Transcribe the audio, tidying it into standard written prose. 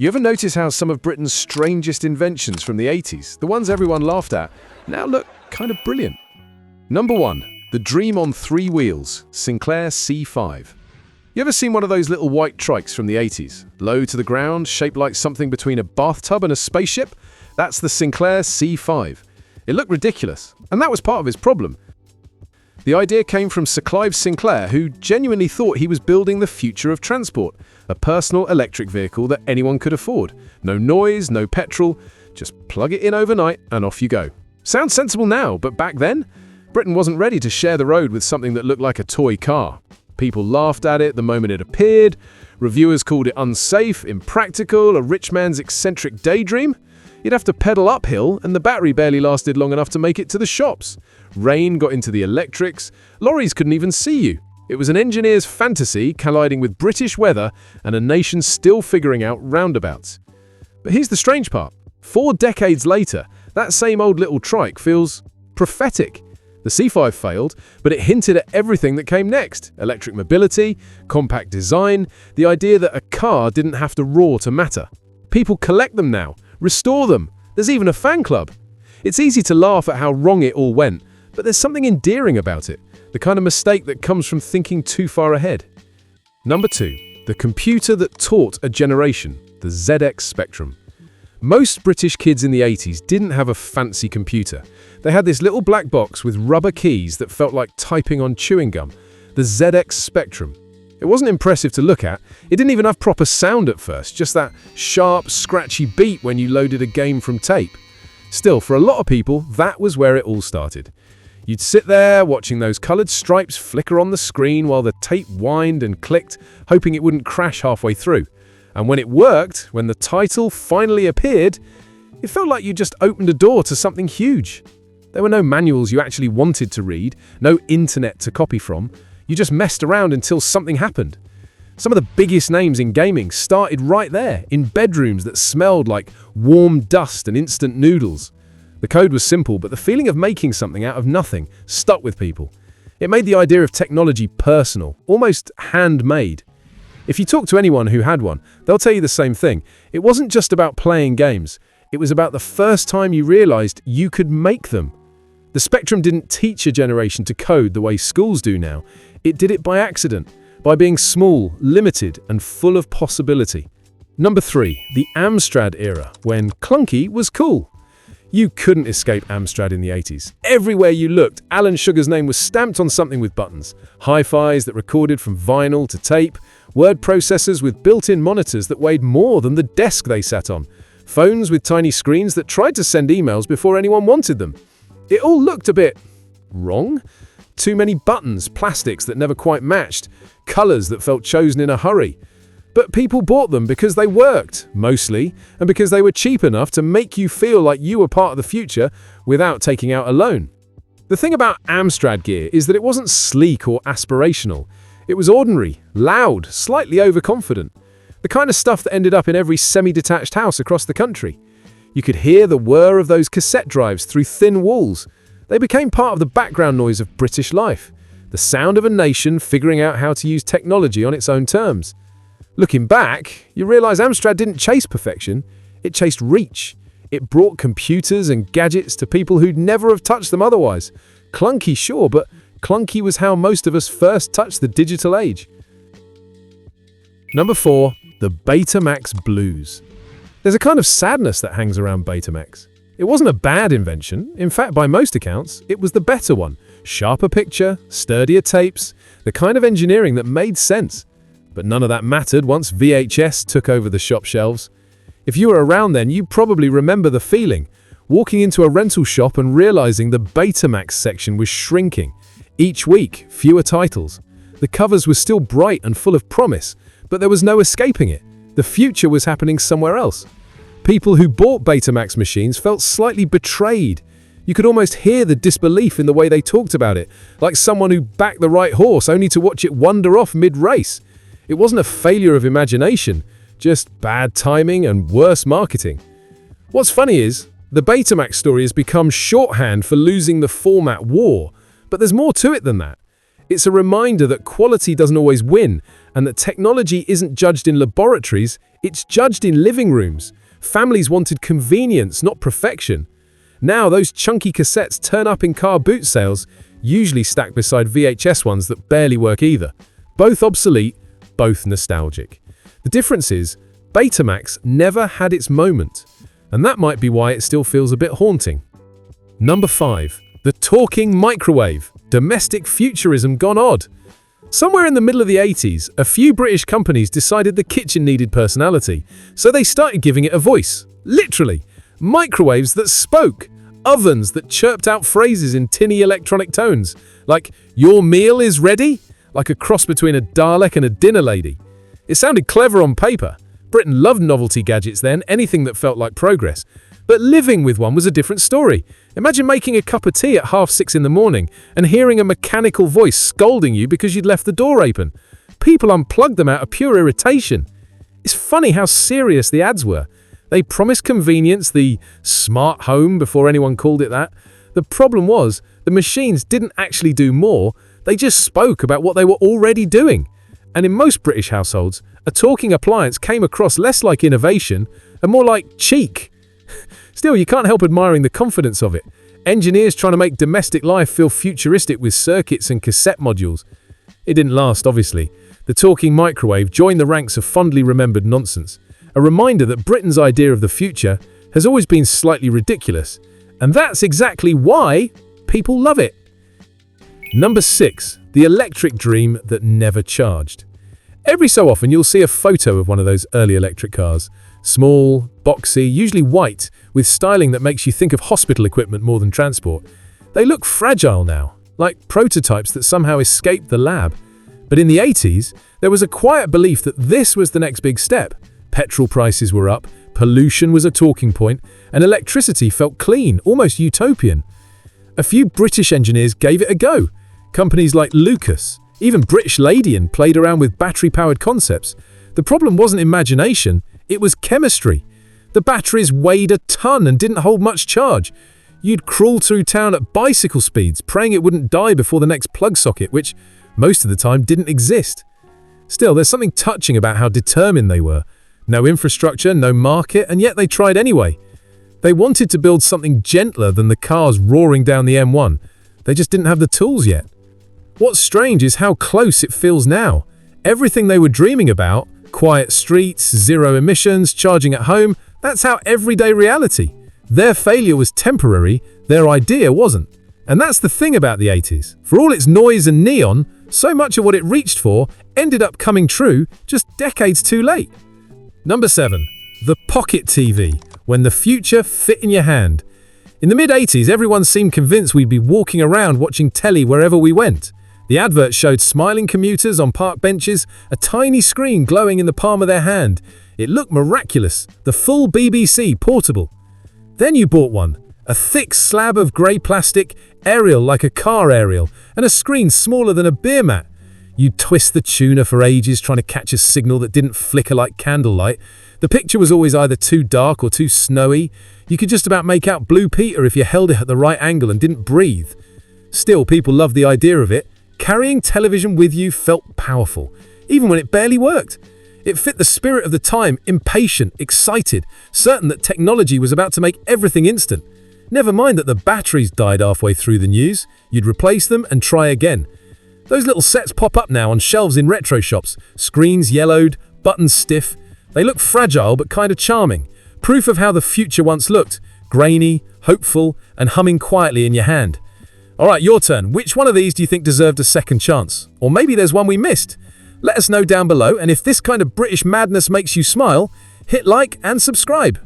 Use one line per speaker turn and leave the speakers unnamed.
You ever notice how some of Britain's strangest inventions from the 80s, the ones everyone laughed at, now look kind of brilliant? Number 1. The Dream on 3 Wheels, Sinclair C5. You ever seen one of those little white trikes from the 80s? Low to the ground, shaped like something between a bathtub and a spaceship? That's the Sinclair C5. It looked ridiculous, and that was part of his problem. The idea came from Sir Clive Sinclair, who genuinely thought he was building the future of transport, a personal electric vehicle that anyone could afford. No noise, no petrol, just plug it in overnight and off you go. Sounds sensible now, but back then, Britain wasn't ready to share the road with something that looked like a toy car. People laughed at it the moment it appeared. Reviewers called it unsafe, impractical, a rich man's eccentric daydream. You'd have to pedal uphill, and the battery barely lasted long enough to make it to the shops. Rain got into the electrics. Lorries couldn't even see you. It was an engineer's fantasy colliding with British weather and a nation still figuring out roundabouts. But here's the strange part. 4 decades later, that same old little trike feels prophetic. The C5 failed, but it hinted at everything that came next. Electric mobility, compact design, the idea that a car didn't have to roar to matter. People collect them now, restore them. There's even a fan club. It's easy to laugh at how wrong it all went, but there's something endearing about it, the kind of mistake that comes from thinking too far ahead. Number 2. The computer that taught a generation, the ZX Spectrum. Most British kids in the 80s didn't have a fancy computer. They had this little black box with rubber keys that felt like typing on chewing gum, the ZX Spectrum. It wasn't impressive to look at. It didn't even have proper sound at first, just that sharp, scratchy beat when you loaded a game from tape. Still, for a lot of people, that was where it all started. You'd sit there watching those coloured stripes flicker on the screen while the tape whined and clicked, hoping it wouldn't crash halfway through. And when it worked, when the title finally appeared, it felt like you just opened a door to something huge. There were no manuals you actually wanted to read, no internet to copy from. You just messed around until something happened. Some of the biggest names in gaming started right there, in bedrooms that smelled like warm dust and instant noodles. The code was simple, but the feeling of making something out of nothing stuck with people. It made the idea of technology personal, almost handmade. If you talk to anyone who had one, they'll tell you the same thing. It wasn't just about playing games. It was about the first time you realized you could make them. The Spectrum didn't teach a generation to code the way schools do now. It did it by accident, by being small, limited, and full of possibility. Number 3. The Amstrad era, when clunky was cool. You couldn't escape Amstrad in the 80s. Everywhere you looked, Alan Sugar's name was stamped on something with buttons. Hi-Fis that recorded from vinyl to tape, word processors with built-in monitors that weighed more than the desk they sat on, phones with tiny screens that tried to send emails before anyone wanted them. It all looked a bit wrong. Too many buttons, plastics that never quite matched, colors that felt chosen in a hurry. But people bought them because they worked, mostly, and because they were cheap enough to make you feel like you were part of the future without taking out a loan. The thing about Amstrad gear is that it wasn't sleek or aspirational. It was ordinary, loud, slightly overconfident. The kind of stuff that ended up in every semi-detached house across the country. You could hear the whir of those cassette drives through thin walls. They became part of the background noise of British life, the sound of a nation figuring out how to use technology on its own terms. Looking back, you realize Amstrad didn't chase perfection, it chased reach. It brought computers and gadgets to people who'd never have touched them otherwise. Clunky, sure, but clunky was how most of us first touched the digital age. Number 4. The Betamax Blues. There's a kind of sadness that hangs around Betamax. It wasn't a bad invention. In fact, by most accounts, it was the better one. Sharper picture, sturdier tapes, the kind of engineering that made sense. But none of that mattered once VHS took over the shop shelves. If you were around then, you probably remember the feeling. Walking into a rental shop and realizing the Betamax section was shrinking. Each week, fewer titles. The covers were still bright and full of promise, but there was no escaping it. The future was happening somewhere else. People who bought Betamax machines felt slightly betrayed. You could almost hear the disbelief in the way they talked about it, like someone who backed the right horse only to watch it wander off mid-race. It wasn't a failure of imagination, just bad timing and worse marketing. What's funny is, the Betamax story has become shorthand for losing the format war, but there's more to it than that. It's a reminder that quality doesn't always win, and that technology isn't judged in laboratories, It's judged in living rooms. Families wanted convenience, not perfection. Now those chunky cassettes turn up in car boot sales, usually stacked beside VHS ones that barely work either. Both obsolete, both nostalgic. The difference is, Betamax never had its moment, and that might be why it still feels a bit haunting. Number 5. The talking microwave. Domestic futurism gone odd. Somewhere in the middle of the 80s, a few British companies decided the kitchen needed personality, so they started giving it a voice. Literally. Microwaves that spoke. Ovens that chirped out phrases in tinny electronic tones, like, "Your meal is ready?" Like a cross between a Dalek and a dinner lady. It sounded clever on paper. Britain loved novelty gadgets then, anything that felt like progress. But living with one was a different story. Imagine making a cup of tea at 6:30 in the morning and hearing a mechanical voice scolding you because you'd left the door open. People unplugged them out of pure irritation. It's funny how serious the ads were. They promised convenience, the smart home, before anyone called it that. The problem was, the machines didn't actually do more, they just spoke about what they were already doing. And in most British households, a talking appliance came across less like innovation and more like cheek. Still, you can't help admiring the confidence of it. Engineers trying to make domestic life feel futuristic with circuits and cassette modules. It didn't last, obviously. The talking microwave joined the ranks of fondly remembered nonsense. A reminder that Britain's idea of the future has always been slightly ridiculous. And that's exactly why people love it. Number 6. The electric dream that never charged. Every so often you'll see a photo of one of those early electric cars. Small, boxy, usually white, with styling that makes you think of hospital equipment more than transport. They look fragile now, like prototypes that somehow escaped the lab. But in the 80s, there was a quiet belief that this was the next big step. Petrol prices were up, pollution was a talking point, and electricity felt clean, almost utopian. A few British engineers gave it a go. Companies like Lucas, even British Ladian played around with battery-powered concepts. The problem wasn't imagination, it was chemistry. The batteries weighed a ton and didn't hold much charge. You'd crawl through town at bicycle speeds, praying it wouldn't die before the next plug socket, which most of the time didn't exist. Still, there's something touching about how determined they were. No infrastructure, no market, and yet they tried anyway. They wanted to build something gentler than the cars roaring down the M1. They just didn't have the tools yet. What's strange is how close it feels now. Everything they were dreaming about, quiet streets, zero emissions, charging at home, that's our everyday reality. Their failure was temporary, their idea wasn't. And that's the thing about the 80s. For all its noise and neon, so much of what it reached for ended up coming true just decades too late. Number 7. The pocket TV, when the future fit in your hand. In the mid-80s, everyone seemed convinced we'd be walking around watching telly wherever we went. The adverts showed smiling commuters on park benches, a tiny screen glowing in the palm of their hand. It looked miraculous, the full BBC portable. Then you bought one, a thick slab of grey plastic, aerial like a car aerial, and a screen smaller than a beer mat. You'd twist the tuner for ages trying to catch a signal that didn't flicker like candlelight. The picture was always either too dark or too snowy. You could just about make out Blue Peter if you held it at the right angle and didn't breathe. Still, people loved the idea of it. Carrying television with you felt powerful, even when it barely worked. It fit the spirit of the time, impatient, excited, certain that technology was about to make everything instant. Never mind that the batteries died halfway through the news. You'd replace them and try again. Those little sets pop up now on shelves in retro shops, screens yellowed, buttons stiff. They look fragile but kind of charming, proof of how the future once looked, grainy, hopeful, and humming quietly in your hand. Alright, your turn. Which one of these do you think deserved a second chance? Or maybe there's one we missed? Let us know down below, and if this kind of British madness makes you smile, hit like and subscribe.